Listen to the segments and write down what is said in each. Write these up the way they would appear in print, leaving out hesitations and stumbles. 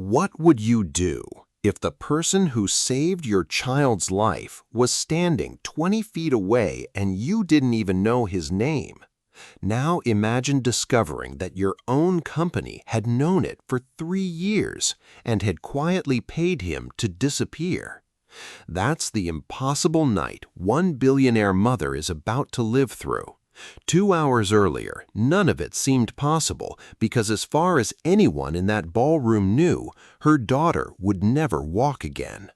What would you do if the person who saved your child's life was standing 20 feet away and you didn't even know his name? Now imagine discovering that your own company had known it for 3 years and had quietly paid him to disappear. That's the impossible night one billionaire mother is about to live through. 2 hours earlier, none of it seemed possible because as far as anyone in that ballroom knew, her daughter would never walk again.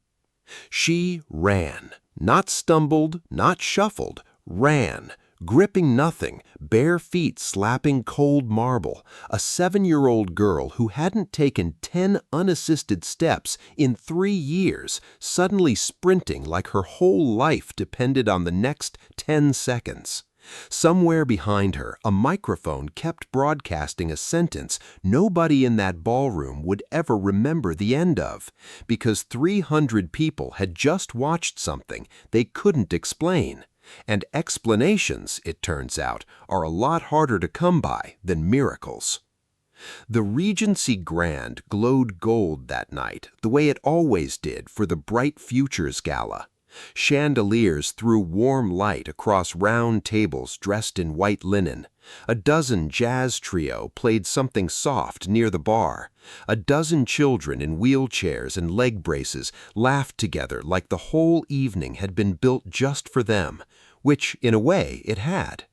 She ran, not stumbled, not shuffled, ran, gripping nothing, bare feet slapping cold marble, a 7-year-old girl who hadn't taken 10 unassisted steps in 3 years, suddenly sprinting like her whole life depended on the next 10 seconds. Somewhere behind her, a microphone kept broadcasting a sentence nobody in that ballroom would ever remember the end of, because 300 people had just watched something they couldn't explain. And explanations, it turns out, are a lot harder to come by than miracles. The Regency Grand glowed gold that night, the way it always did for the Bright Futures Gala. Chandeliers threw warm light across round tables dressed in white linen. A dozen jazz trio played something soft near the bar. A dozen children in wheelchairs and leg braces laughed together like the whole evening had been built just for them, which, in a way, it had.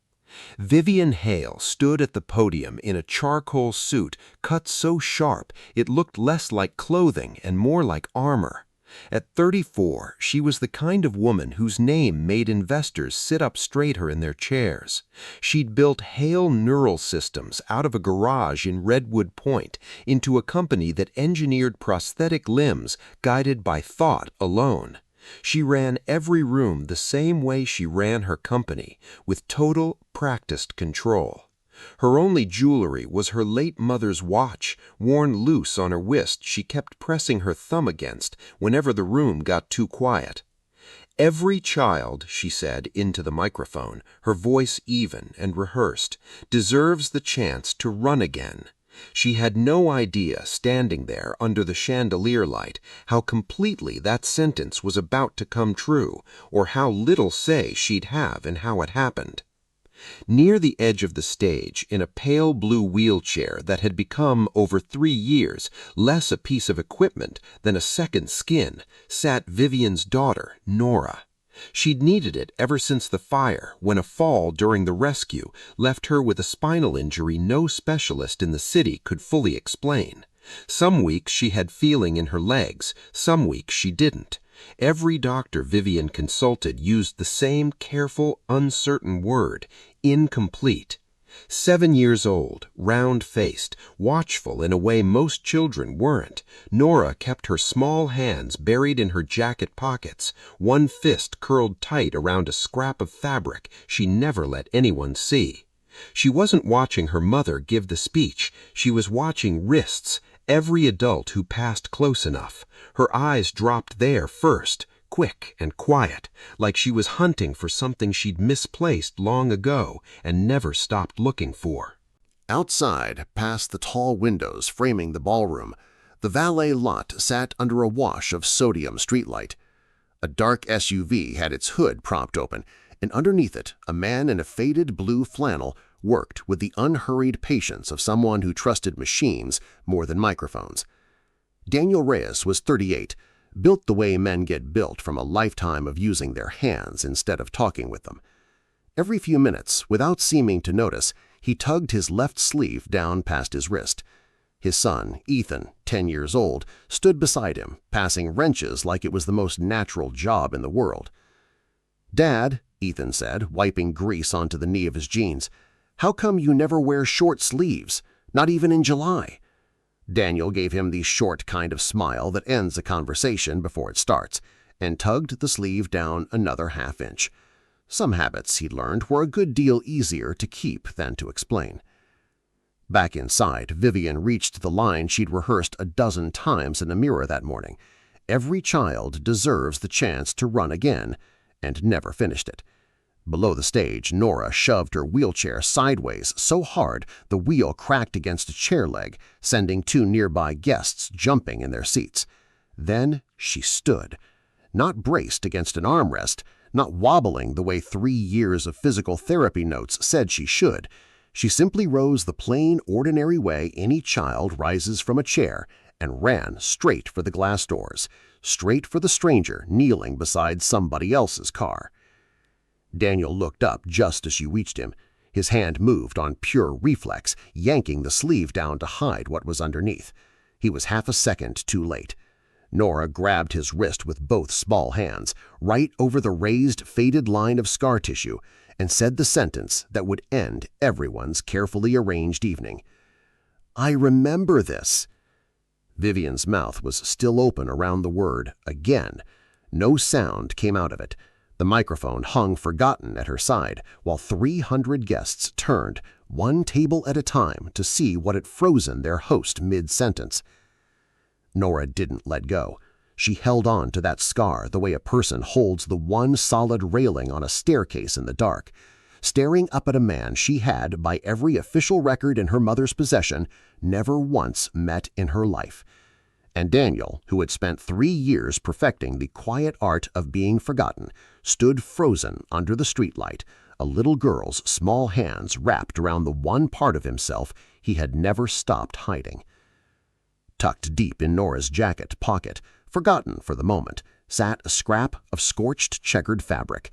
Vivian Hale stood at the podium in a charcoal suit cut so sharp it looked less like clothing and more like armor. At 34, she was the kind of woman whose name made investors sit up straighter in their chairs. She'd built Hale Neural Systems out of a garage in Redwood Point into a company that engineered prosthetic limbs guided by thought alone. She ran every room the same way she ran her company, with total, practiced control. Her only jewelry was her late mother's watch, worn loose on her wrist she kept pressing her thumb against whenever the room got too quiet. "Every child," she said into the microphone, her voice even and rehearsed, "deserves the chance to run again." She had no idea, standing there under the chandelier light, how completely that sentence was about to come true, or how little say she'd have in how it happened. Near the edge of the stage, in a pale blue wheelchair that had become, over 3 years, less a piece of equipment than a second skin, sat Vivian's daughter, Nora. She'd needed it ever since the fire, when a fall during the rescue left her with a spinal injury no specialist in the city could fully explain. Some weeks she had feeling in her legs, some weeks she didn't. Every doctor Vivian consulted used the same careful, uncertain word, incomplete. 7 years old, round-faced, watchful in a way most children weren't, Nora kept her small hands buried in her jacket pockets, one fist curled tight around a scrap of fabric she never let anyone see. She wasn't watching her mother give the speech, she was watching wrists, every adult who passed close enough. Her eyes dropped there first, quick and quiet, like she was hunting for something she'd misplaced long ago and never stopped looking for. Outside, past the tall windows framing the ballroom, the valet lot sat under a wash of sodium streetlight. A dark SUV had its hood propped open, and underneath it, a man in a faded blue flannel worked with the unhurried patience of someone who trusted machines more than microphones. Daniel Reyes was 38, built the way men get built from a lifetime of using their hands instead of talking with them. Every few minutes, without seeming to notice, he tugged his left sleeve down past his wrist. His son, Ethan, 10 years old, stood beside him, passing wrenches like it was the most natural job in the world. "Dad," Ethan said, wiping grease onto the knee of his jeans, "how come you never wear short sleeves, not even in July?" Daniel gave him the short kind of smile that ends a conversation before it starts, and tugged the sleeve down another half-inch. Some habits, he'd learned, were a good deal easier to keep than to explain. Back inside, Vivian reached the line she'd rehearsed a dozen times in the mirror that morning. Every child deserves the chance to run again, and never finished it. Below the stage, Nora shoved her wheelchair sideways so hard the wheel cracked against a chair leg, sending two nearby guests jumping in their seats. Then she stood, not braced against an armrest, not wobbling the way 3 years of physical therapy notes said she should. She simply rose the plain, ordinary way any child rises from a chair and ran straight for the glass doors, straight for the stranger kneeling beside somebody else's car. Daniel looked up just as she reached him. His hand moved on pure reflex, yanking the sleeve down to hide what was underneath. He was half a second too late. Nora grabbed his wrist with both small hands, right over the raised, faded line of scar tissue, and said the sentence that would end everyone's carefully arranged evening. "I remember this." Vivian's mouth was still open around the word again. No sound came out of it. The microphone hung forgotten at her side, while 300 guests turned, one table at a time, to see what had frozen their host mid-sentence. Nora didn't let go. She held on to that scar the way a person holds the one solid railing on a staircase in the dark, staring up at a man she had, by every official record in her mother's possession, never once met in her life. And Daniel, who had spent 3 years perfecting the quiet art of being forgotten, stood frozen under the streetlight, a little girl's small hands wrapped around the one part of himself he had never stopped hiding. Tucked deep in Nora's jacket pocket, forgotten for the moment, sat a scrap of scorched checkered fabric.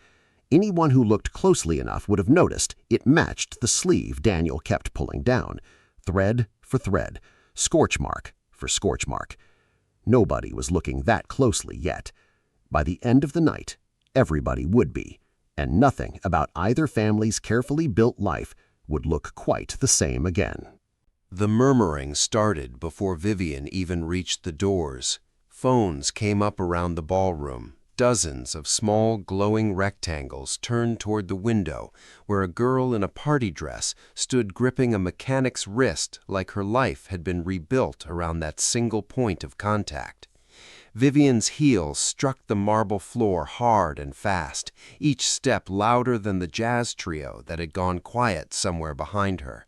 Anyone who looked closely enough would have noticed it matched the sleeve Daniel kept pulling down, thread for thread, scorch mark for scorch mark. Nobody was looking that closely yet. By the end of the night, everybody would be, and nothing about either family's carefully built life would look quite the same again. The murmuring started before Vivian even reached the doors. Phones came up around the ballroom. Dozens of small, glowing rectangles turned toward the window, where a girl in a party dress stood gripping a mechanic's wrist like her life had been rebuilt around that single point of contact. Vivian's heels struck the marble floor hard and fast, each step louder than the jazz trio that had gone quiet somewhere behind her.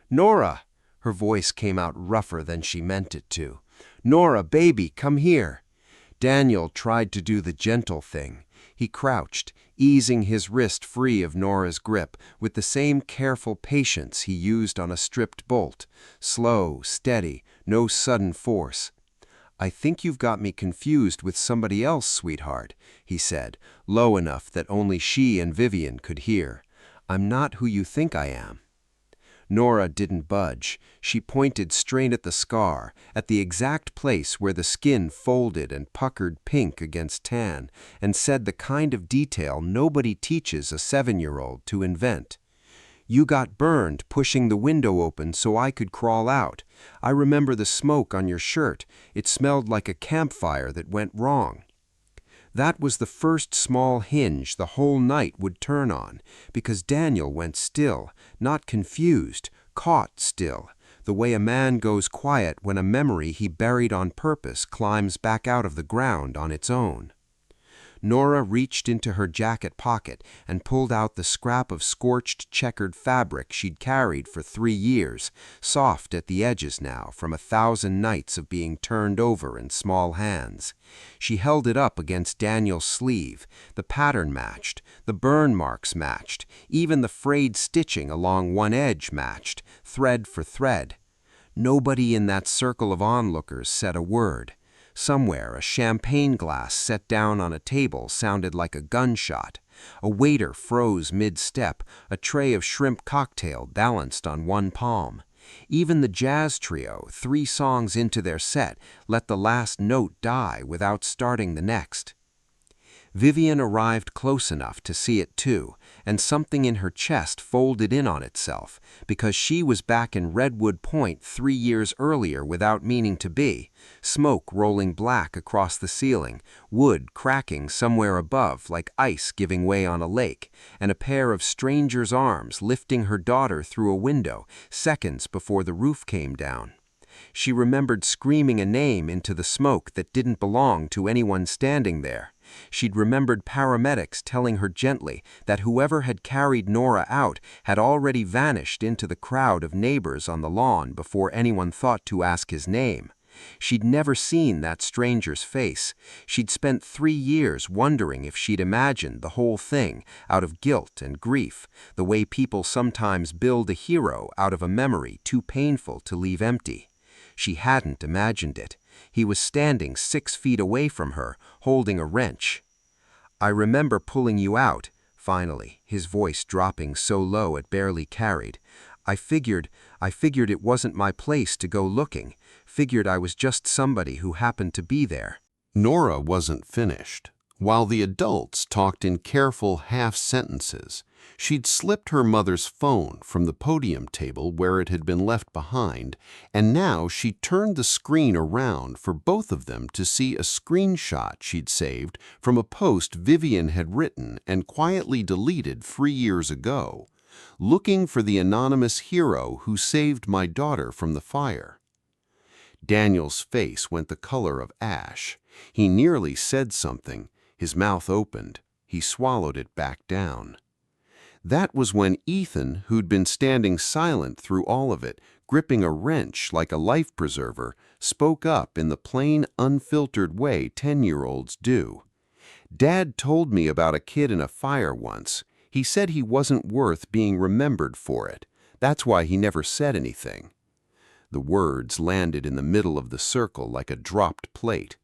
"Nora!" Her voice came out rougher than she meant it to. "Nora, baby, come here." Daniel tried to do the gentle thing. He crouched, easing his wrist free of Nora's grip with the same careful patience he used on a stripped bolt. Slow, steady, no sudden force. "I think you've got me confused with somebody else, sweetheart," he said, low enough that only she and Vivian could hear. "I'm not who you think I am." Nora didn't budge. She pointed straight at the scar, at the exact place where the skin folded and puckered pink against tan, and said the kind of detail nobody teaches a 7-year-old to invent. "You got burned pushing the window open so I could crawl out. I remember the smoke on your shirt. It smelled like a campfire that went wrong." That was the first small hinge the whole night would turn on, because Daniel went still, not confused, caught still, the way a man goes quiet when a memory he buried on purpose climbs back out of the ground on its own. Nora reached into her jacket pocket and pulled out the scrap of scorched checkered fabric she'd carried for 3 years, soft at the edges now from 1,000 nights of being turned over in small hands. She held it up against Daniel's sleeve. The pattern matched, the burn marks matched, even the frayed stitching along one edge matched, thread for thread. Nobody in that circle of onlookers said a word. Somewhere, a champagne glass set down on a table sounded like a gunshot. A waiter froze mid-step, a tray of shrimp cocktail balanced on one palm. Even the jazz trio, 3 songs into their set, let the last note die without starting the next. Vivian arrived close enough to see it too, and something in her chest folded in on itself, because she was back in Redwood Point 3 years earlier without meaning to be, smoke rolling black across the ceiling, wood cracking somewhere above like ice giving way on a lake, and a pair of strangers' arms lifting her daughter through a window seconds before the roof came down. She remembered screaming a name into the smoke that didn't belong to anyone standing there. She'd remembered paramedics telling her gently that whoever had carried Nora out had already vanished into the crowd of neighbors on the lawn before anyone thought to ask his name. She'd never seen that stranger's face. She'd spent 3 years wondering if she'd imagined the whole thing out of guilt and grief, the way people sometimes build a hero out of a memory too painful to leave empty. She hadn't imagined it. He was standing 6 feet away from her, holding a wrench. "I remember pulling you out," finally, his voice dropping so low it barely carried. I figured it wasn't my place to go looking. Figured I was just somebody who happened to be there." Nora wasn't finished. While the adults talked in careful half-sentences, she'd slipped her mother's phone from the podium table where it had been left behind, and now she turned the screen around for both of them to see a screenshot she'd saved from a post Vivian had written and quietly deleted 3 years ago, looking for the anonymous hero who saved my daughter from the fire. Daniel's face went the color of ash. He nearly said something. His mouth opened. He swallowed it back down. That was when Ethan, who'd been standing silent through all of it, gripping a wrench like a life preserver, spoke up in the plain, unfiltered way 10-year-olds do. "Dad told me about a kid in a fire once. He said he wasn't worth being remembered for it. That's why he never said anything." The words landed in the middle of the circle like a dropped plate.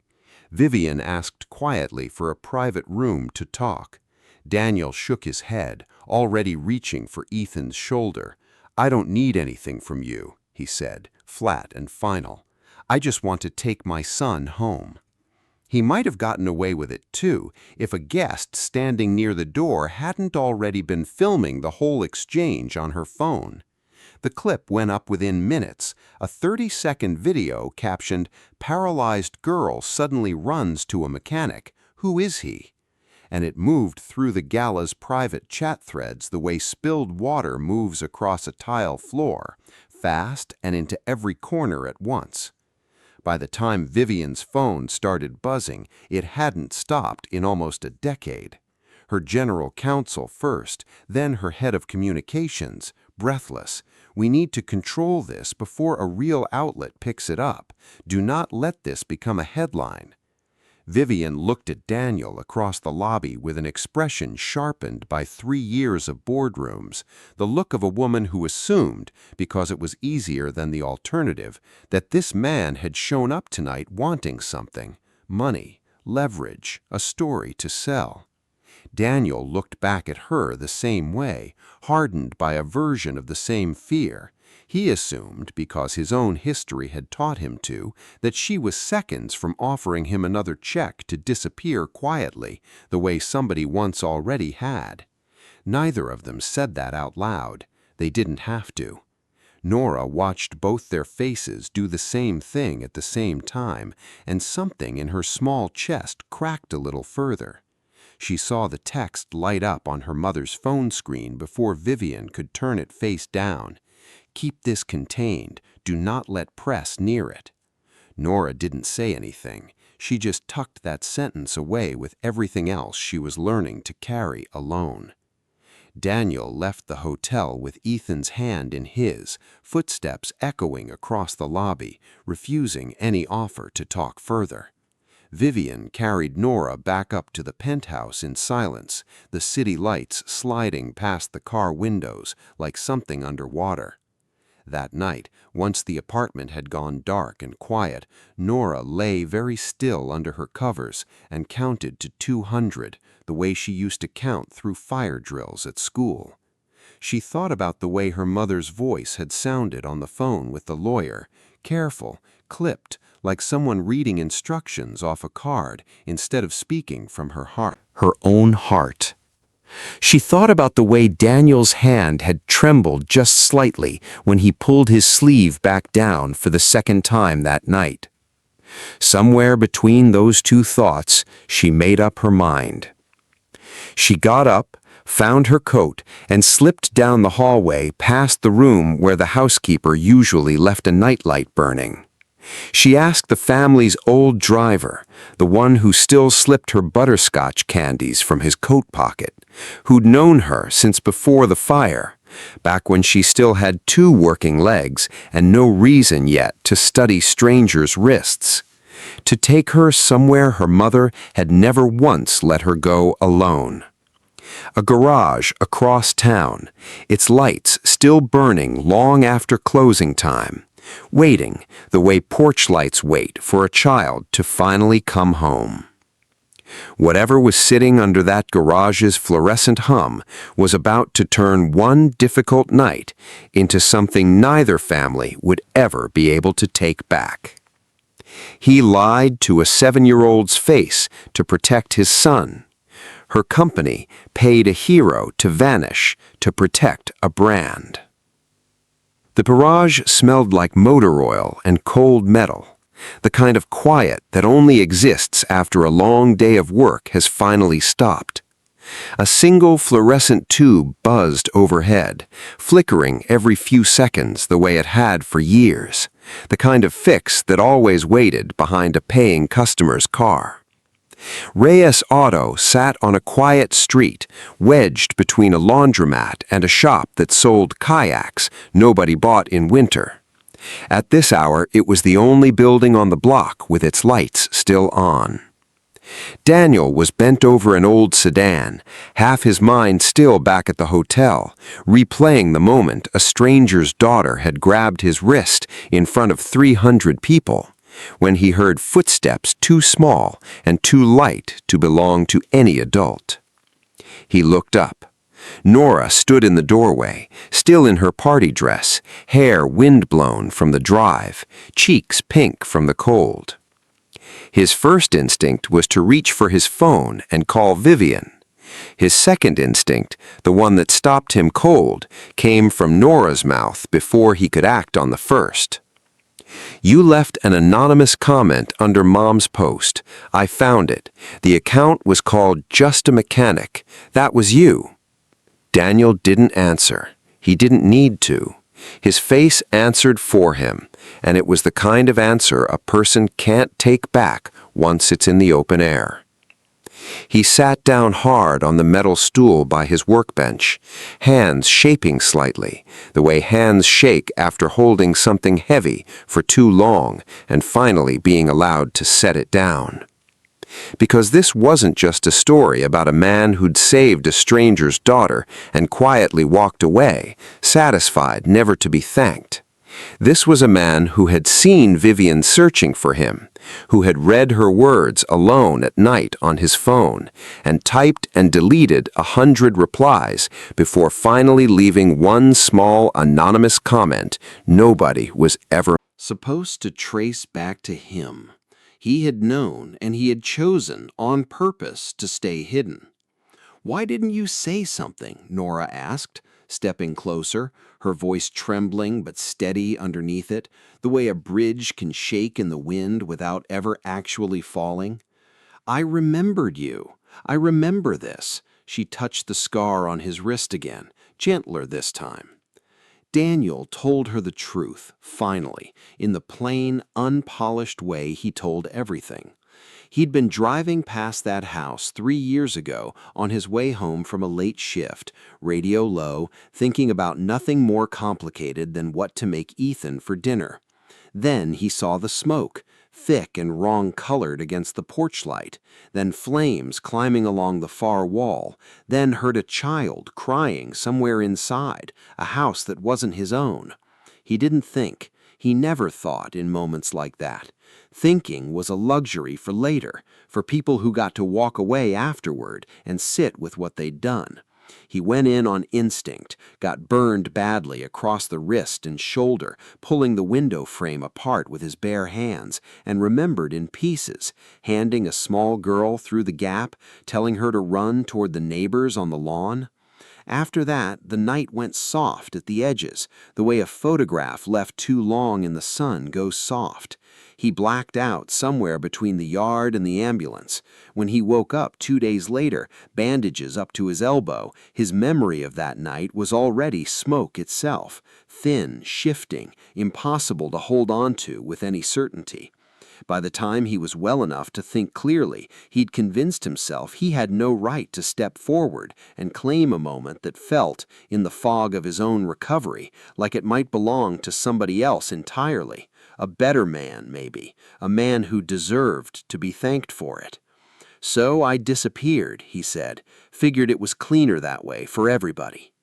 Vivian asked quietly for a private room to talk. Daniel shook his head, already reaching for Ethan's shoulder. "I don't need anything from you," he said, flat and final. "I just want to take my son home." He might have gotten away with it too if a guest standing near the door hadn't already been filming the whole exchange on her phone. The clip went up within minutes, a 30-second video captioned, "Paralyzed girl suddenly runs to a mechanic. Who is he?" And it moved through the gala's private chat threads the way spilled water moves across a tile floor, fast and into every corner at once. By the time Vivian's phone started buzzing, it hadn't stopped in almost a decade. Her general counsel first, then her head of communications, breathless. "We need to control this before a real outlet picks it up. Do not let this become a headline." Vivian looked at Daniel across the lobby with an expression sharpened by 3 years of boardrooms, the look of a woman who assumed, because it was easier than the alternative, that this man had shown up tonight wanting something: money, leverage, a story to sell. Daniel looked back at her the same way, hardened by a version of the same fear. He assumed, because his own history had taught him to, that she was seconds from offering him another check to disappear quietly, the way somebody once already had. Neither of them said that out loud. They didn't have to. Nora watched both their faces do the same thing at the same time, and something in her small chest cracked a little further. She saw the text light up on her mother's phone screen before Vivian could turn it face down. "Keep this contained. Do not let press near it." Nora didn't say anything. She just tucked that sentence away with everything else she was learning to carry alone. Daniel left the hotel with Ethan's hand in his, footsteps echoing across the lobby, refusing any offer to talk further. Vivian carried Nora back up to the penthouse in silence, the city lights sliding past the car windows like something underwater. That night, once the apartment had gone dark and quiet, Nora lay very still under her covers and counted to 200, the way she used to count through fire drills at school. She thought about the way her mother's voice had sounded on the phone with the lawyer, careful, clipped, like someone reading instructions off a card instead of speaking from her heart, her own heart. She thought about the way Daniel's hand had trembled just slightly when he pulled his sleeve back down for the second time that night. Somewhere between those two thoughts, she made up her mind. She got up, found her coat, and slipped down the hallway past the room where the housekeeper usually left a nightlight burning. She asked the family's old driver, the one who still slipped her butterscotch candies from his coat pocket, who'd known her since before the fire, back when she still had 2 working legs and no reason yet to study strangers' wrists, to take her somewhere her mother had never once let her go alone. A garage across town, its lights still burning long after closing time, waiting the way porch lights wait for a child to finally come home. Whatever was sitting under that garage's fluorescent hum was about to turn one difficult night into something neither family would ever be able to take back. He lied to a 7-year-old's face to protect his son. Her company paid a hero to vanish to protect a brand. The garage smelled like motor oil and cold metal. The kind of quiet that only exists after a long day of work has finally stopped. A single fluorescent tube buzzed overhead, flickering every few seconds the way it had for years, the kind of fix that always waited behind a paying customer's car. Reyes Auto sat on a quiet street, wedged between a laundromat and a shop that sold kayaks nobody bought in winter. At this hour, it was the only building on the block with its lights still on. Daniel was bent over an old sedan, half his mind still back at the hotel, replaying the moment a stranger's daughter had grabbed his wrist in front of 300 people, when he heard footsteps too small and too light to belong to any adult. He looked up. Nora stood in the doorway, still in her party dress, hair wind-blown from the drive, cheeks pink from the cold. His first instinct was to reach for his phone and call Vivian. His second instinct, the one that stopped him cold, came from Nora's mouth before he could act on the first. "You left an anonymous comment under Mom's post. I found it. The account was called Just a Mechanic. That was you." Daniel didn't answer. He didn't need to. His face answered for him, and it was the kind of answer a person can't take back once it's in the open air. He sat down hard on the metal stool by his workbench, hands shaking slightly, the way hands shake after holding something heavy for too long and finally being allowed to set it down. Because this wasn't just a story about a man who'd saved a stranger's daughter and quietly walked away, satisfied never to be thanked. This was a man who had seen Vivian searching for him, who had read her words alone at night on his phone, and typed and deleted 100 replies before finally leaving one small anonymous comment nobody was ever supposed to trace back to him. He had known, and he had chosen on purpose to stay hidden. "Why didn't you say something?" Nora asked, stepping closer, her voice trembling but steady underneath it, the way a bridge can shake in the wind without ever actually falling. "I remembered you. I remember this." She touched the scar on his wrist again, gentler this time. Daniel told her the truth, finally, in the plain, unpolished way he told everything. He'd been driving past that house 3 years ago on his way home from a late shift, radio low, thinking about nothing more complicated than what to make Ethan for dinner. Then he saw the smoke, thick and wrong-colored against the porch light, then flames climbing along the far wall, then heard a child crying somewhere inside, a house that wasn't his own. He didn't think. He never thought in moments like that. Thinking was a luxury for later, for people who got to walk away afterward and sit with what they'd done. He went in on instinct, got burned badly across the wrist and shoulder, pulling the window frame apart with his bare hands, and remembered in pieces, handing a small girl through the gap, telling her to run toward the neighbors on the lawn. After that, the night went soft at the edges, the way a photograph left too long in the sun goes soft. He blacked out somewhere between the yard and the ambulance. When he woke up 2 days later, bandages up to his elbow, his memory of that night was already smoke itself, thin, shifting, impossible to hold on to with any certainty. By the time he was well enough to think clearly, he'd convinced himself he had no right to step forward and claim a moment that felt, in the fog of his own recovery, like it might belong to somebody else entirely, a better man, maybe, a man who deserved to be thanked for it. So I disappeared, he said, figured it was cleaner that way for everybody.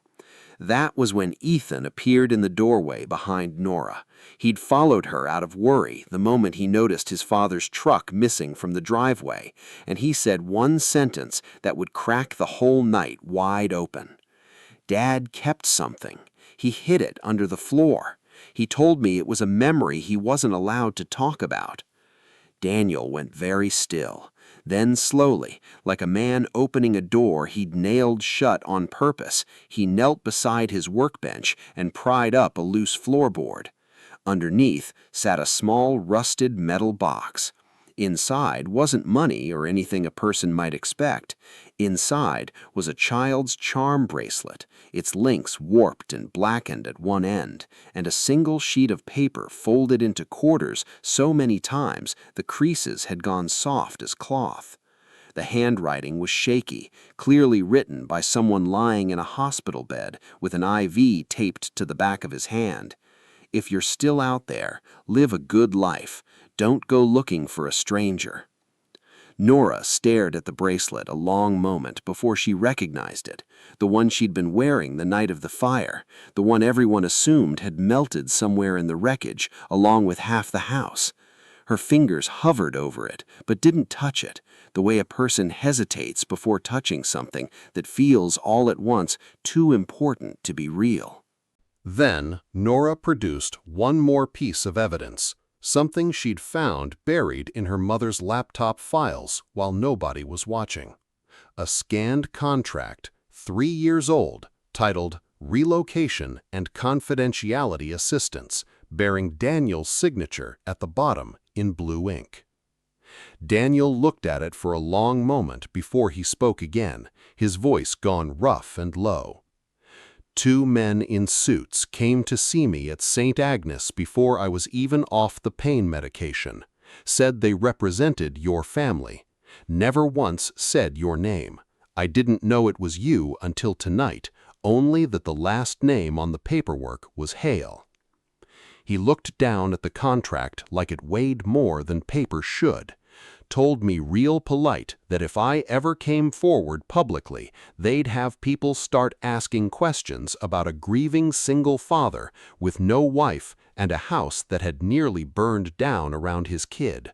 That was when Ethan appeared in the doorway behind Nora. He'd followed her out of worry the moment he noticed his father's truck missing from the driveway, and he said one sentence that would crack the whole night wide open. Dad kept something. He hid it under the floor. He told me it was a memory he wasn't allowed to talk about. Daniel went very still. Then slowly, like a man opening a door he'd nailed shut on purpose, he knelt beside his workbench and pried up a loose floorboard. Underneath sat a small rusted metal box. Inside wasn't money or anything a person might expect. Inside was a child's charm bracelet, its links warped and blackened at one end, and a single sheet of paper folded into quarters so many times the creases had gone soft as cloth. The handwriting was shaky, clearly written by someone lying in a hospital bed with an IV taped to the back of his hand. If you're still out there, live a good life. Don't go looking for a stranger. Nora stared at the bracelet a long moment before she recognized it, the one she'd been wearing the night of the fire, the one everyone assumed had melted somewhere in the wreckage along with half the house. Her fingers hovered over it, but didn't touch it, the way a person hesitates before touching something that feels all at once too important to be real. Then Nora produced one more piece of evidence, something she'd found buried in her mother's laptop files while nobody was watching. A scanned contract, 3 years old, titled Relocation and Confidentiality Assistance, bearing Daniel's signature at the bottom in blue ink. Daniel looked at it for a long moment before he spoke again, his voice gone rough and low. 2 men in suits came to see me at St. Agnes before I was even off the pain medication, said they represented your family, never once said your name. I didn't know it was you until tonight, only that the last name on the paperwork was Hale. He looked down at the contract like it weighed more than paper should, told me real polite that if I ever came forward publicly, they'd have people start asking questions about a grieving single father with no wife and a house that had nearly burned down around his kid.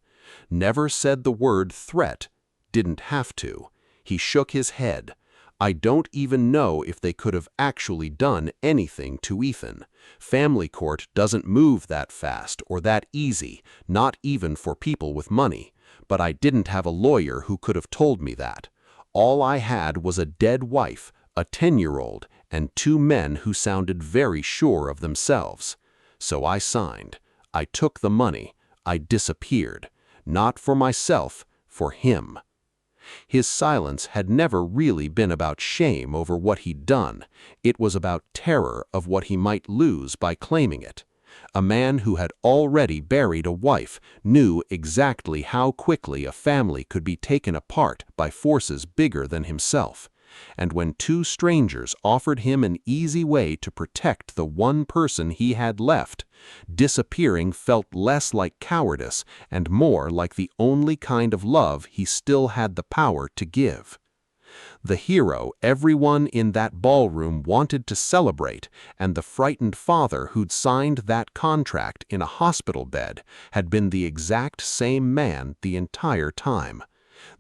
Never said the word threat, didn't have to. He shook his head. I don't even know if they could have actually done anything to Ethan. Family court doesn't move that fast or that easy, not even for people with money. But I didn't have a lawyer who could have told me that. All I had was a dead wife, a 10-year-old, and 2 men who sounded very sure of themselves. So I signed. I took the money. I disappeared. Not for myself, for him. His silence had never really been about shame over what he'd done. It was about terror of what he might lose by claiming it. A man who had already buried a wife knew exactly how quickly a family could be taken apart by forces bigger than himself. And when 2 strangers offered him an easy way to protect the one person he had left, disappearing felt less like cowardice and more like the only kind of love he still had the power to give. The hero everyone in that ballroom wanted to celebrate, and the frightened father who'd signed that contract in a hospital bed had been the exact same man the entire time.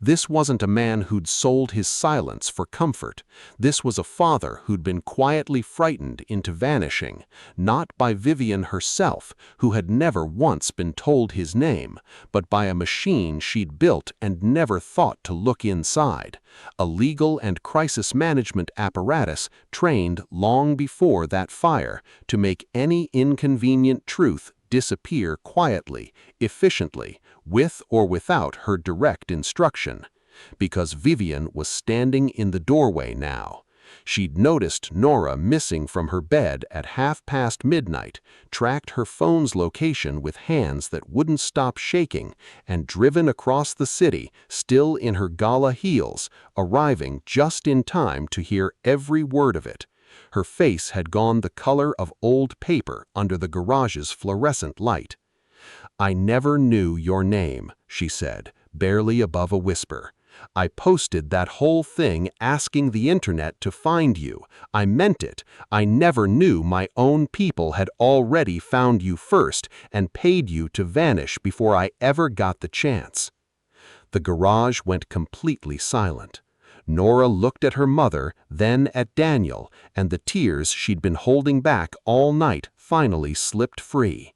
This wasn't a man who'd sold his silence for comfort. This was a father who'd been quietly frightened into vanishing, not by Vivian herself, who had never once been told his name, but by a machine she'd built and never thought to look inside, a legal and crisis management apparatus trained long before that fire to make any inconvenient truth disappear quietly, efficiently, with or without her direct instruction. Because Vivian was standing in the doorway now. She'd noticed Nora missing from her bed at midnight, tracked her phone's location with hands that wouldn't stop shaking, and driven across the city, still in her gala heels, arriving just in time to hear every word of it. Her face had gone the color of old paper under the garage's fluorescent light. "I never knew your name," she said, barely above a whisper. "I posted that whole thing asking the internet to find you. I meant it. I never knew my own people had already found you first and paid you to vanish before I ever got the chance." The garage went completely silent. Nora looked at her mother, then at Daniel, and the tears she'd been holding back all night finally slipped free.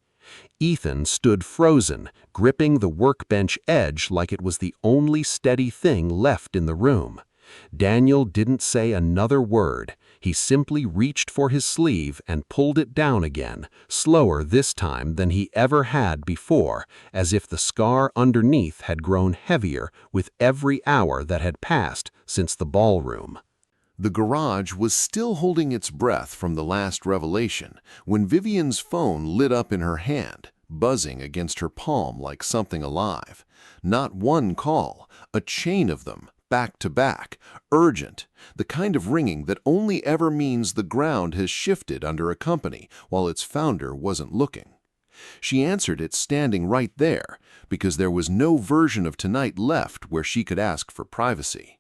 Ethan stood frozen, gripping the workbench edge like it was the only steady thing left in the room. Daniel didn't say another word. He simply reached for his sleeve and pulled it down again, slower this time than he ever had before, as if the scar underneath had grown heavier with every hour that had passed since the ballroom. The garage was still holding its breath from the last revelation when Vivian's phone lit up in her hand, buzzing against her palm like something alive. Not one call, a chain of them, back to back, urgent, the kind of ringing that only ever means the ground has shifted under a company while its founder wasn't looking. She answered it standing right there, because there was no version of tonight left where she could ask for privacy.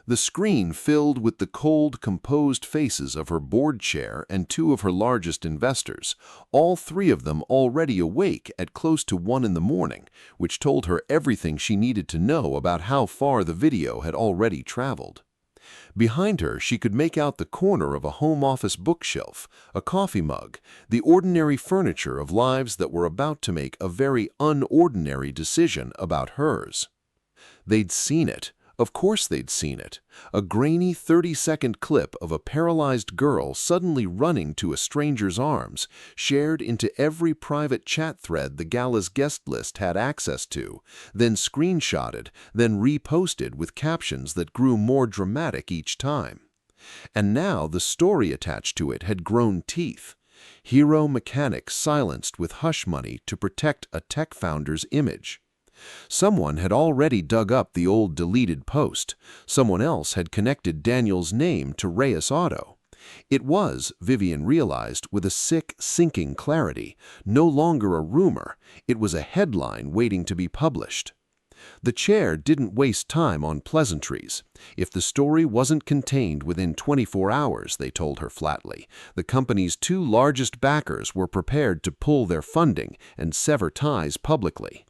The screen filled with the cold, composed faces of her board chair and two of her largest investors, all three of them already awake at close to 1 in the morning, which told her everything she needed to know about how far the video had already traveled. Behind her, she could make out the corner of a home office bookshelf, a coffee mug, the ordinary furniture of lives that were about to make a very unordinary decision about hers. They'd seen it. Of course they'd seen it. A grainy 30-second clip of a paralyzed girl suddenly running to a stranger's arms, shared into every private chat thread the gala's guest list had access to, then screenshotted, then reposted with captions that grew more dramatic each time. And now the story attached to it had grown teeth. Hero mechanics silenced with hush money to protect a tech founder's image. Someone had already dug up the old deleted post. Someone else had connected Daniel's name to Reyes Auto. It was, Vivian realized with a sick, sinking clarity, no longer a rumor. It was a headline waiting to be published. The chair didn't waste time on pleasantries. If the story wasn't contained within 24 hours, they told her flatly, the company's two largest backers were prepared to pull their funding and sever ties publicly.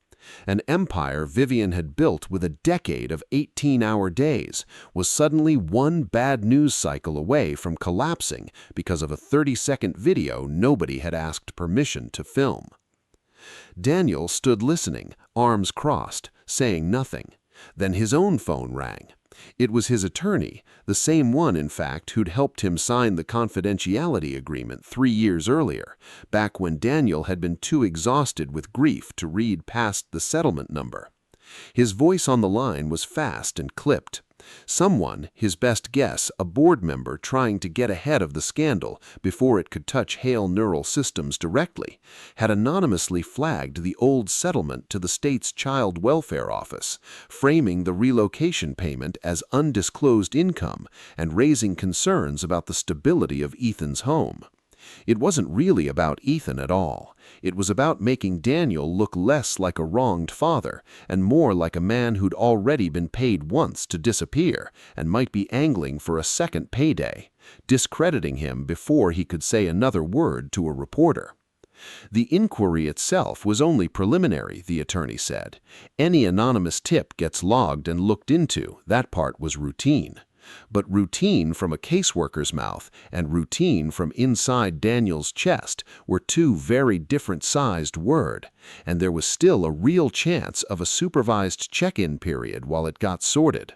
An empire Vivian had built with a decade of 18-hour days was suddenly one bad news cycle away from collapsing because of a 30-second video nobody had asked permission to film. Daniel stood listening, arms crossed, saying nothing. Then his own phone rang. It was his attorney, the same one, in fact, who'd helped him sign the confidentiality agreement 3 years earlier, back when Daniel had been too exhausted with grief to read past the settlement number. His voice on the line was fast and clipped. Someone, his best guess, a board member trying to get ahead of the scandal before it could touch Hale Neural Systems directly, had anonymously flagged the old settlement to the state's child welfare office, framing the relocation payment as undisclosed income and raising concerns about the stability of Ethan's home. It wasn't really about Ethan at all. It was about making Daniel look less like a wronged father and more like a man who'd already been paid once to disappear and might be angling for a second payday, discrediting him before he could say another word to a reporter. The inquiry itself was only preliminary, the attorney said. Any anonymous tip gets logged and looked into. That part was routine. But routine from a caseworker's mouth and routine from inside Daniel's chest were two very different-sized words, and there was still a real chance of a supervised check-in period while it got sorted.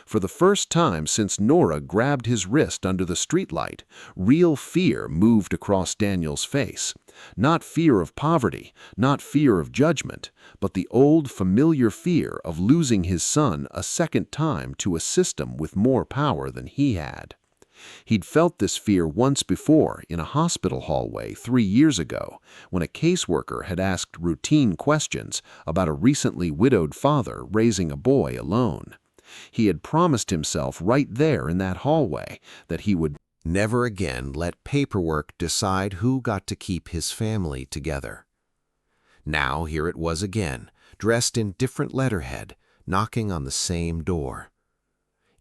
For the first time since Nora grabbed his wrist under the streetlight, real fear moved across Daniel's face. Not fear of poverty, not fear of judgment, but the old familiar fear of losing his son a second time to a system with more power than he had. He'd felt this fear once before in a hospital hallway 3 years ago, when a caseworker had asked routine questions about a recently widowed father raising a boy alone. He had promised himself right there in that hallway that he would never again let paperwork decide who got to keep his family together. Now here it was again, dressed in different letterhead, knocking on the same door.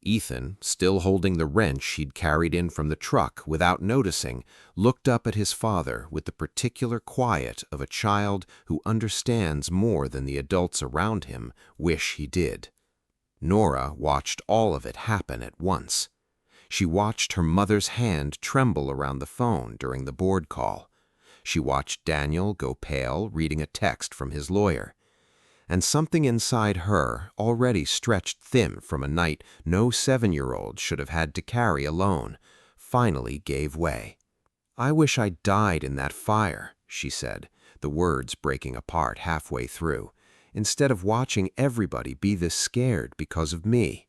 Ethan, still holding the wrench he'd carried in from the truck without noticing, looked up at his father with the particular quiet of a child who understands more than the adults around him wish he did. Nora watched all of it happen at once. She watched her mother's hand tremble around the phone during the board call. She watched Daniel go pale reading a text from his lawyer. And something inside her, already stretched thin from a night no 7-year-old should have had to carry alone, finally gave way. "I wish I died in that fire," she said, the words breaking apart halfway through, "instead of watching everybody be this scared because of me."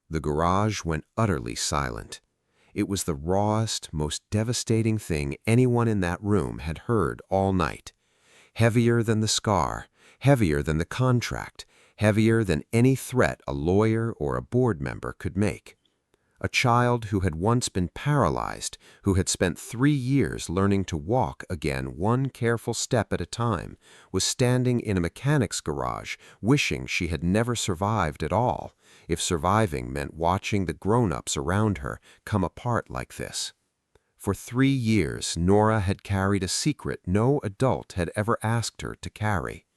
The garage went utterly silent. It was the rawest, most devastating thing anyone in that room had heard all night. Heavier than the scar, heavier than the contract, heavier than any threat a lawyer or a board member could make. A child who had once been paralyzed, who had spent 3 years learning to walk again one careful step at a time, was standing in a mechanic's garage wishing she had never survived at all, if surviving meant watching the grown-ups around her come apart like this. For 3 years, Nora had carried a secret no adult had ever asked her to carry.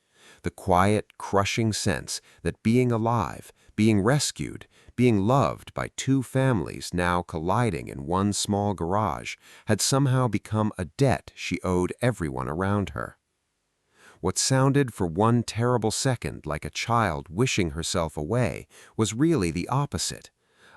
The quiet, crushing sense that being alive, being rescued, being loved by 2 families now colliding in one small garage had somehow become a debt she owed everyone around her. What sounded for one terrible second like a child wishing herself away was really the opposite.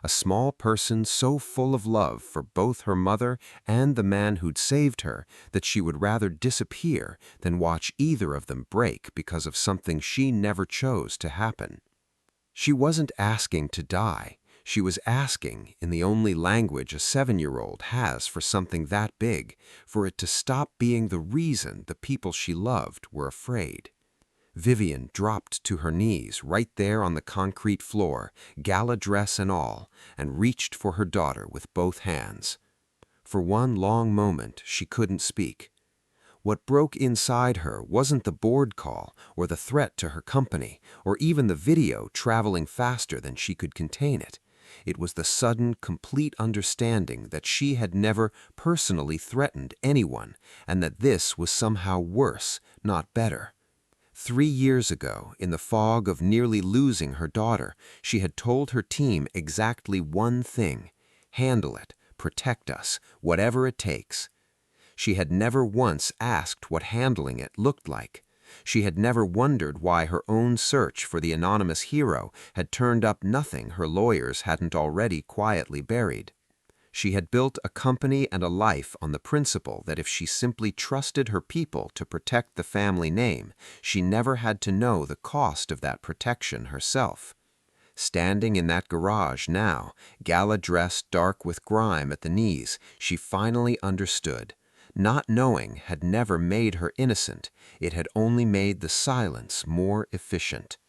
A small person so full of love for both her mother and the man who'd saved her that she would rather disappear than watch either of them break because of something she never chose to happen. She wasn't asking to die. She was asking, in the only language a 7-year-old has for something that big, for it to stop being the reason the people she loved were afraid. Vivian dropped to her knees right there on the concrete floor, gala dress and all, and reached for her daughter with both hands. For one long moment, she couldn't speak. What broke inside her wasn't the board call or the threat to her company or even the video traveling faster than she could contain it. It was the sudden, complete understanding that she had never personally threatened anyone and that this was somehow worse, not better. 3 years ago, in the fog of nearly losing her daughter, she had told her team exactly one thing: handle it, protect us, whatever it takes. She had never once asked what handling it looked like. She had never wondered why her own search for the anonymous hero had turned up nothing her lawyers hadn't already quietly buried. She had built a company and a life on the principle that if she simply trusted her people to protect the family name, she never had to know the cost of that protection herself. Standing in that garage now, gala-dressed dark with grime at the knees, she finally understood. Not knowing had never made her innocent, it had only made the silence more efficient.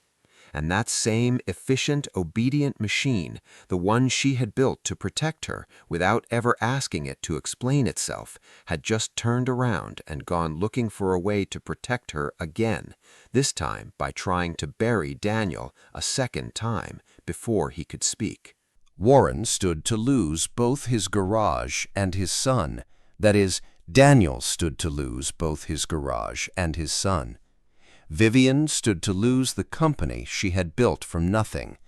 And that same efficient, obedient machine, the one she had built to protect her without ever asking it to explain itself, had just turned around and gone looking for a way to protect her again, this time by trying to bury Daniel a second time before he could speak. Warren stood to lose both his garage and his son, that is, Daniel stood to lose both his garage and his son. Vivian stood to lose the company she had built from nothing.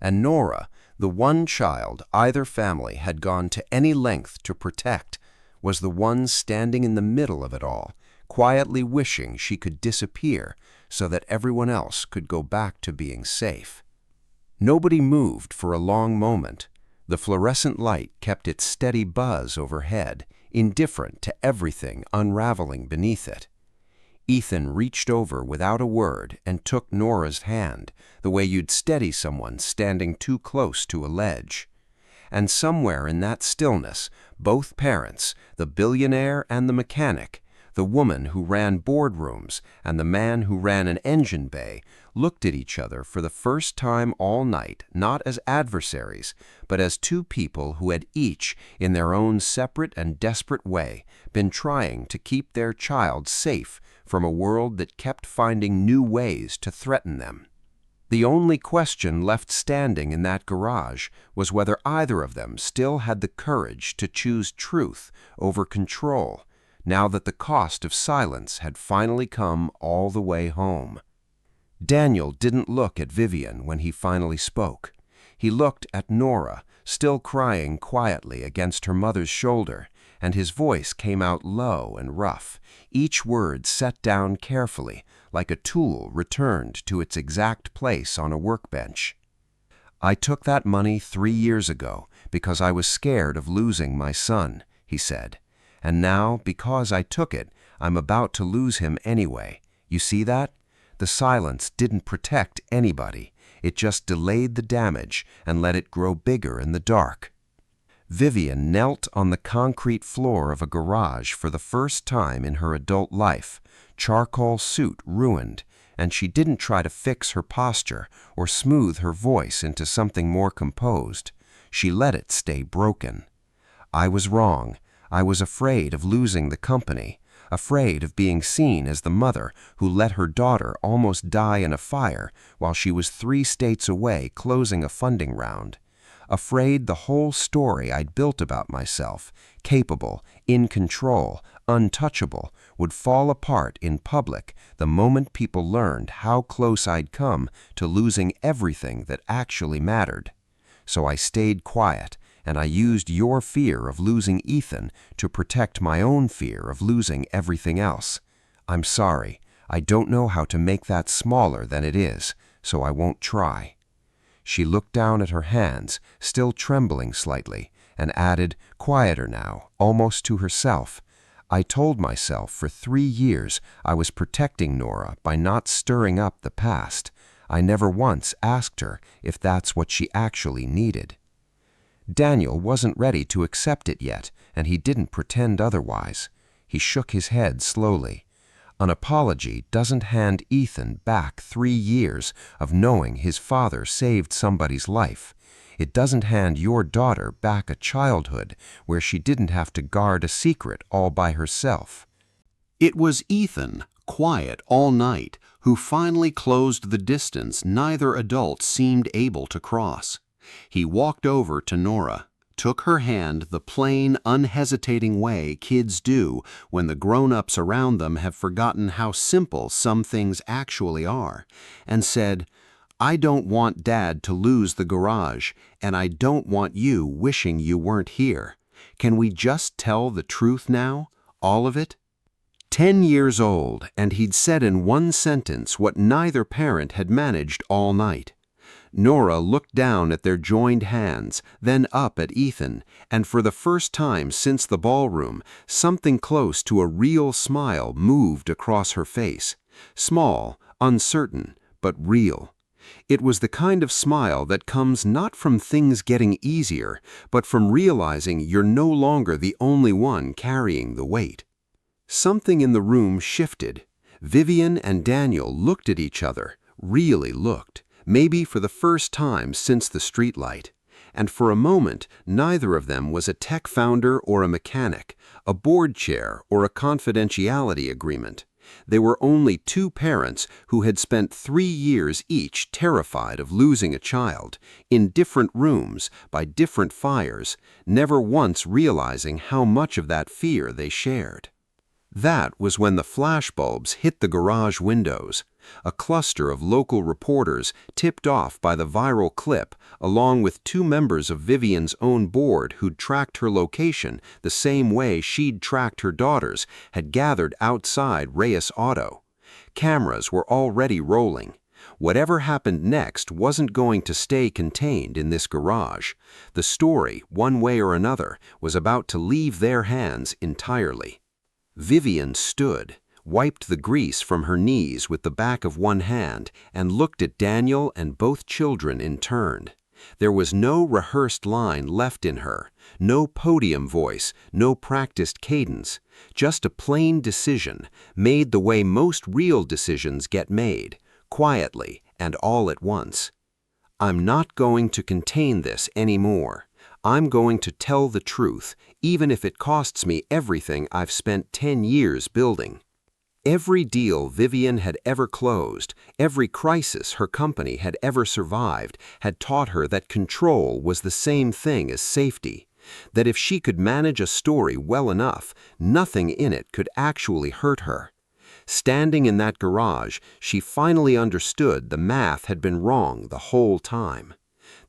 And Nora, the one child either family had gone to any length to protect, was the one standing in the middle of it all, quietly wishing she could disappear so that everyone else could go back to being safe. Nobody moved for a long moment. The fluorescent light kept its steady buzz overhead, indifferent to everything unraveling beneath it. Ethan reached over without a word and took Nora's hand, the way you'd steady someone standing too close to a ledge. And somewhere in that stillness, both parents, the billionaire and the mechanic, the woman who ran boardrooms and the man who ran an engine bay, looked at each other for the first time all night, not as adversaries, but as two people who had each, in their own separate and desperate way, been trying to keep their child safe from a world that kept finding new ways to threaten them. The only question left standing in that garage was whether either of them still had the courage to choose truth over control, now that the cost of silence had finally come all the way home. Daniel didn't look at Vivian when he finally spoke. He looked at Nora, still crying quietly against her mother's shoulder, and his voice came out low and rough, each word set down carefully, like a tool returned to its exact place on a workbench. "I took that money 3 years ago because I was scared of losing my son," he said. "And now, because I took it, I'm about to lose him anyway. You see that? The silence didn't protect anybody. It just delayed the damage and let it grow bigger in the dark." Vivian knelt on the concrete floor of a garage for the first time in her adult life, charcoal suit ruined, and she didn't try to fix her posture or smooth her voice into something more composed. She let it stay broken. "I was wrong. I was afraid of losing the company, afraid of being seen as the mother who let her daughter almost die in a fire while she was 3 states away closing a funding round. Afraid the whole story I'd built about myself, capable, in control, untouchable, would fall apart in public the moment people learned how close I'd come to losing everything that actually mattered. So I stayed quiet, and I used your fear of losing Ethan to protect my own fear of losing everything else. I'm sorry, I don't know how to make that smaller than it is, so I won't try." She looked down at her hands, still trembling slightly, and added, quieter now, almost to herself, "I told myself for 3 years I was protecting Nora by not stirring up the past. I never once asked her if that's what she actually needed." Daniel wasn't ready to accept it yet, and he didn't pretend otherwise. He shook his head slowly. An apology doesn't hand Ethan back 3 years of knowing his father saved somebody's life. It doesn't hand your daughter back a childhood where she didn't have to guard a secret all by herself. It was Ethan, quiet all night, who finally closed the distance neither adult seemed able to cross. He walked over to Nora, took her hand the plain, unhesitating way kids do when the grown-ups around them have forgotten how simple some things actually are, and said, "I don't want Dad to lose the garage, and I don't want you wishing you weren't here. Can we just tell the truth now, all of it?" 10 years old, and he'd said in one sentence what neither parent had managed all night. Nora looked down at their joined hands, then up at Ethan, and for the first time since the ballroom, something close to a real smile moved across her face. Small, uncertain, but real. It was the kind of smile that comes not from things getting easier, but from realizing you're no longer the only one carrying the weight. Something in the room shifted. Vivian and Daniel looked at each other, really looked, maybe for the first time since the streetlight. And for a moment, neither of them was a tech founder or a mechanic, a board chair or a confidentiality agreement. They were only two parents who had spent 3 years each terrified of losing a child, in different rooms, by different fires, never once realizing how much of that fear they shared. That was when the flashbulbs hit the garage windows. A cluster of local reporters, tipped off by the viral clip, along with 2 members of Vivian's own board who'd tracked her location the same way she'd tracked her daughters, had gathered outside Reyes Auto. Cameras were already rolling. Whatever happened next wasn't going to stay contained in this garage. The story, one way or another, was about to leave their hands entirely. Vivian stood, wiped the grease from her knees with the back of one hand, and looked at Daniel and both children in turn. There was no rehearsed line left in her, no podium voice, no practiced cadence, just a plain decision, made the way most real decisions get made, quietly and all at once. I'm not going to contain this anymore. I'm going to tell the truth, even if it costs me everything I've spent 10 years building. Every deal Vivian had ever closed, every crisis her company had ever survived, had taught her that control was the same thing as safety, that if she could manage a story well enough, nothing in it could actually hurt her. Standing in that garage, she finally understood the math had been wrong the whole time.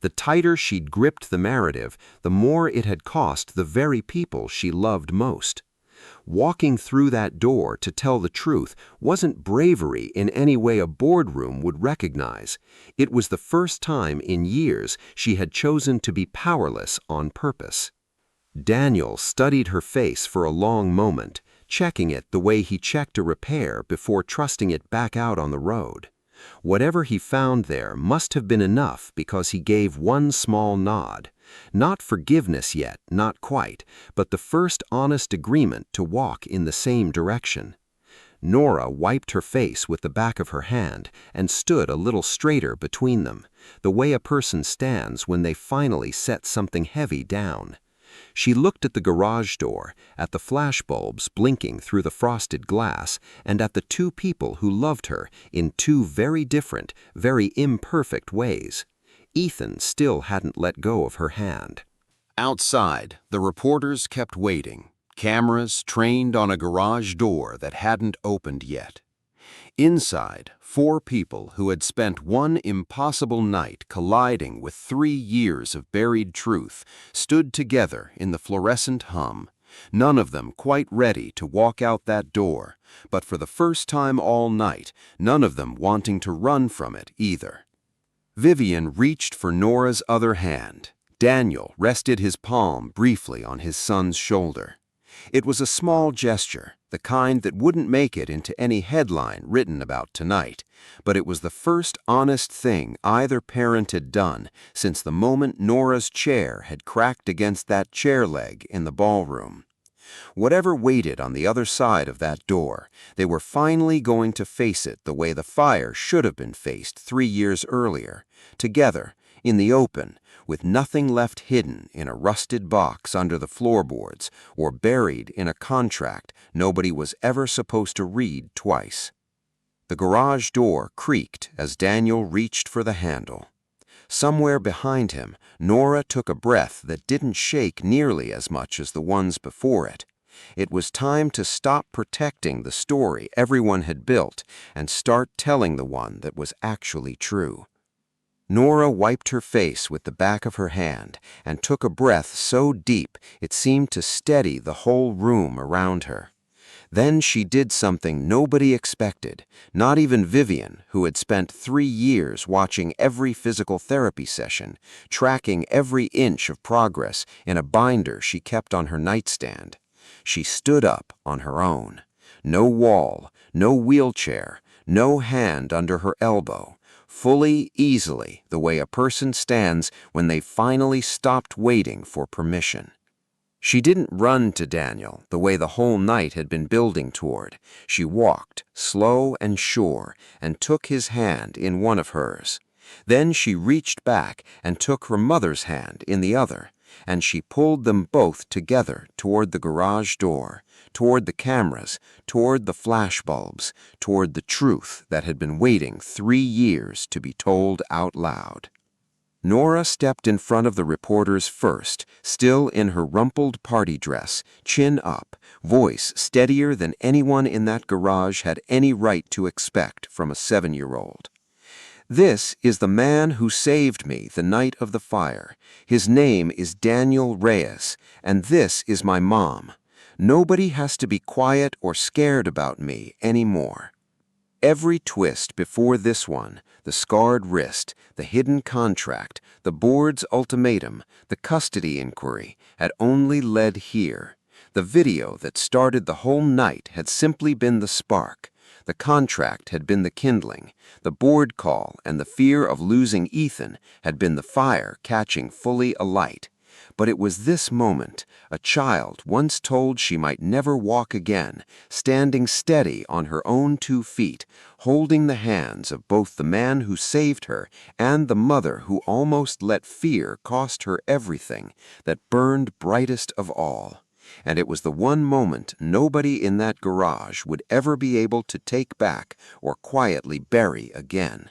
The tighter she'd gripped the narrative, the more it had cost the very people she loved most. Walking through that door to tell the truth wasn't bravery in any way a boardroom would recognize. It was the first time in years she had chosen to be powerless on purpose. Daniel studied her face for a long moment, checking it the way he checked a repair before trusting it back out on the road. Whatever he found there must have been enough because he gave one small nod. Not forgiveness yet, not quite, but the first honest agreement to walk in the same direction. Nora wiped her face with the back of her hand and stood a little straighter between them, the way a person stands when they finally set something heavy down. She looked at the garage door, at the flashbulbs blinking through the frosted glass, and at the 2 people who loved her in 2 very different, very imperfect ways. Ethan still hadn't let go of her hand. Outside, the reporters kept waiting, cameras trained on a garage door that hadn't opened yet. Inside, 4 people who had spent one impossible night colliding with 3 years of buried truth stood together in the fluorescent hum, none of them quite ready to walk out that door, but for the first time all night, none of them wanting to run from it either. Vivian reached for Nora's other hand. Daniel rested his palm briefly on his son's shoulder. It was a small gesture, the kind that wouldn't make it into any headline written about tonight, but it was the first honest thing either parent had done since the moment Nora's chair had cracked against that chair leg in the ballroom. Whatever waited on the other side of that door, they were finally going to face it the way the fire should have been faced 3 years earlier, together, in the open, with nothing left hidden in a rusted box under the floorboards or buried in a contract nobody was ever supposed to read twice. The garage door creaked as Daniel reached for the handle. Somewhere behind him, Nora took a breath that didn't shake nearly as much as the ones before it. It was time to stop protecting the story everyone had built and start telling the one that was actually true. Nora wiped her face with the back of her hand and took a breath so deep it seemed to steady the whole room around her. Then she did something nobody expected, not even Vivian, who had spent 3 years watching every physical therapy session, tracking every inch of progress in a binder she kept on her nightstand. She stood up on her own. No wall, no wheelchair, no hand under her elbow. Fully, easily, the way a person stands when they've finally stopped waiting for permission. She didn't run to Daniel the way the whole night had been building toward. She walked, slow and sure, and took his hand in one of hers. Then she reached back and took her mother's hand in the other, and she pulled them both together toward the garage door, toward the cameras, toward the flashbulbs, toward the truth that had been waiting 3 years to be told out loud. Nora stepped in front of the reporters first, still in her rumpled party dress, chin up, voice steadier than anyone in that garage had any right to expect from a 7-year-old. "This is the man who saved me the night of the fire. His name is Daniel Reyes, and this is my mom. Nobody has to be quiet or scared about me anymore." Every twist before this one, the scarred wrist, the hidden contract, the board's ultimatum, the custody inquiry, had only led here. The video that started the whole night had simply been the spark. The contract had been the kindling. The board call and the fear of losing Ethan had been the fire catching fully alight. But it was this moment, a child once told she might never walk again, standing steady on her own 2 feet, holding the hands of both the man who saved her and the mother who almost let fear cost her everything, that burned brightest of all. And it was the one moment nobody in that garage would ever be able to take back or quietly bury again.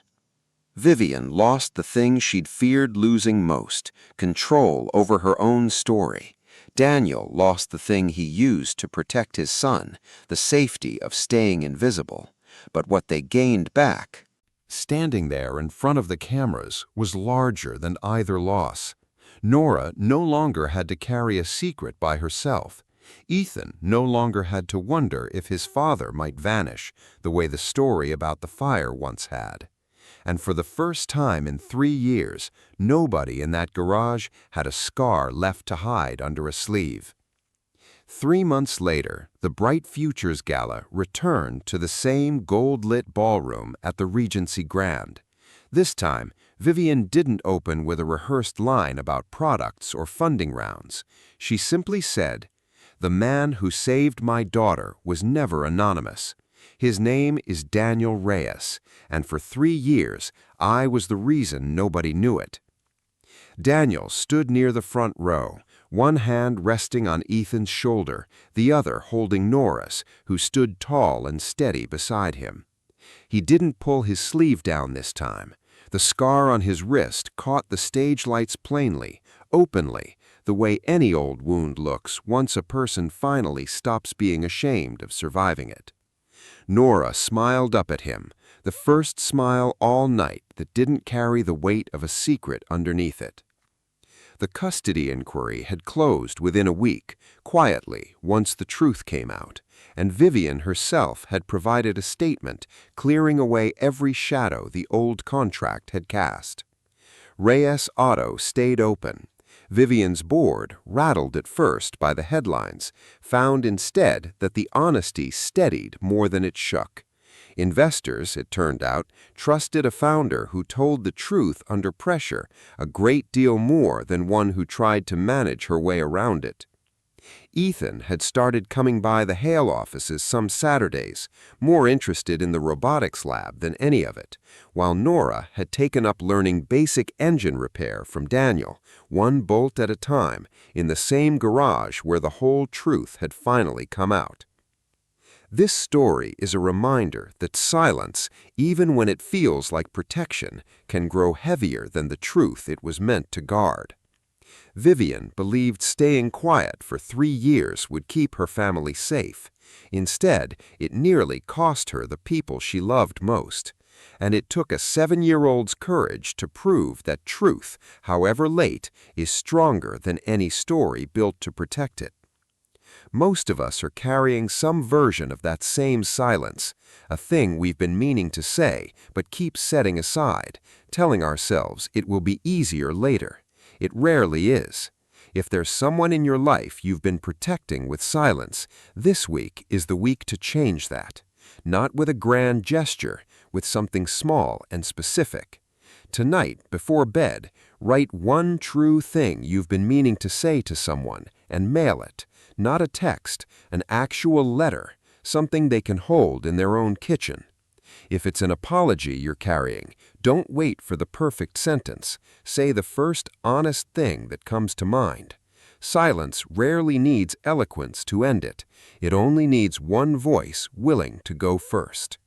Vivian lost the thing she'd feared losing most, control over her own story. Daniel lost the thing he used to protect his son, the safety of staying invisible. But what they gained back, standing there in front of the cameras, was larger than either loss. Nora no longer had to carry a secret by herself. Ethan no longer had to wonder if his father might vanish, the way the story about the fire once had. And for the first time in 3 years, nobody in that garage had a scar left to hide under a sleeve. 3 months later, the Bright Futures Gala returned to the same gold-lit ballroom at the Regency Grand. This time, Vivian didn't open with a rehearsed line about products or funding rounds. She simply said, "The man who saved my daughter was never anonymous. His name is Daniel Reyes, and for 3 years, I was the reason nobody knew it." Daniel stood near the front row, one hand resting on Ethan's shoulder, the other holding Nora's, who stood tall and steady beside him. He didn't pull his sleeve down this time. The scar on his wrist caught the stage lights plainly, openly, the way any old wound looks once a person finally stops being ashamed of surviving it. Nora smiled up at him, the first smile all night that didn't carry the weight of a secret underneath it. The custody inquiry had closed within a week, quietly, once the truth came out, and Vivian herself had provided a statement clearing away every shadow the old contract had cast. Reyes Auto stayed open. Vivian's board, rattled at first by the headlines, found instead that the honesty steadied more than it shook. Investors, it turned out, trusted a founder who told the truth under pressure a great deal more than one who tried to manage her way around it. Ethan had started coming by the Hale offices some Saturdays, more interested in the robotics lab than any of it, while Nora had taken up learning basic engine repair from Daniel, one bolt at a time, in the same garage where the whole truth had finally come out. This story is a reminder that silence, even when it feels like protection, can grow heavier than the truth it was meant to guard. Vivian believed staying quiet for 3 years would keep her family safe. Instead, it nearly cost her the people she loved most. And it took a 7-year-old's courage to prove that truth, however late, is stronger than any story built to protect it. Most of us are carrying some version of that same silence, a thing we've been meaning to say but keep setting aside, telling ourselves it will be easier later. It rarely is. If there's someone in your life you've been protecting with silence, this week is the week to change that. Not with a grand gesture, with something small and specific. Tonight, before bed, write one true thing you've been meaning to say to someone and mail it. Not a text, an actual letter, something they can hold in their own kitchen. If it's an apology you're carrying, don't wait for the perfect sentence. Say the first honest thing that comes to mind. Silence rarely needs eloquence to end it. It only needs one voice willing to go first.